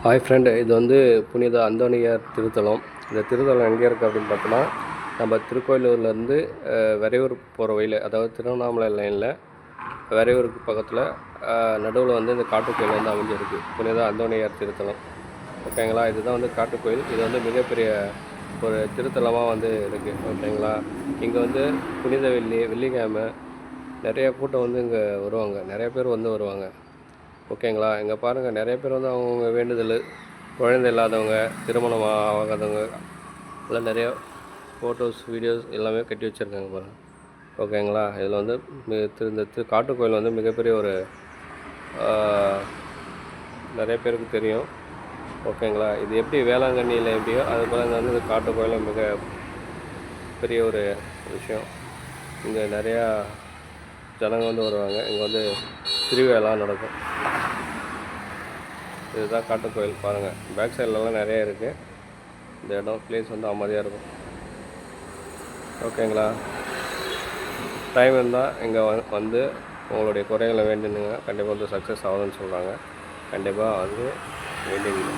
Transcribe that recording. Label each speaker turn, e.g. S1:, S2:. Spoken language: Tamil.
S1: ஹாய் ஃப்ரெண்ட், இது வந்து புனித அந்தோணியார் திருத்தலம். இந்த திருத்தலம் எங்கே இருக்குது அப்படின்னு பார்த்தோன்னா, நம்ம திருக்கோயிலூர்லேருந்து விரையூர் போகிற வழியில், அதாவது திருவண்ணாமலை லைனில் விரையூருக்கு பக்கத்தில் நடுவில் வந்து இந்த காட்டுக்கோயில் வந்து அமைஞ்சிருக்கு. புனித அந்தோணியார் திருத்தலம், ஓகேங்களா. இதுதான் வந்து காட்டுக்கோயில். இது வந்து மிகப்பெரிய ஒரு திருத்தலமாக வந்து இருக்குது, ஓகேங்களா. இங்கே வந்து புனித வெள்ளிக்கிழமை நிறைய கூட்டம் வந்து இங்கே வருவாங்க, நிறைய பேர் வந்து வருவாங்க, ஓகேங்களா. இங்கே பாருங்கள், நிறைய பேர் வந்து அவங்கவுங்க வேண்டுதல், குழந்தை இல்லாதவங்க, திருமணம் ஆகாதவங்க எல்லாம் நிறைய ஃபோட்டோஸ், வீடியோஸ் எல்லாமே கட்டி வச்சுருக்காங்க பாருங்கள், ஓகேங்களா. இதில் வந்து இந்த காட்டுக்கோயில் வந்து மிகப்பெரிய ஒரு நிறைய பேருக்கு தெரியும், ஓகேங்களா. இது எப்படி வேளாங்கண்ணியில் எப்படியோ அது போல் இங்கே வந்து இந்த காட்டுக்கோயில் மிக பெரிய ஒரு விஷயம். இங்கே நிறையா ஜனங்க வந்து வருவாங்க. இங்கே வந்து திருவிழா நடக்கும். இதுதான் காட்டுக்கோயில் பாருங்கள். பேக் சைட்லலாம் நிறைய இருக்குது. இந்த இடம் பிளேஸ் வந்து அமைதியாக இருக்கும், ஓகேங்களா. டைம் இருந்தால் இங்கே வந்து உங்களுடைய குறைகளை வேண்டினுங்க. கண்டிப்பாக வந்து சக்ஸஸ் ஆகுதுன்னு சொல்கிறாங்க. கண்டிப்பாக வந்து வேண்டிங்க.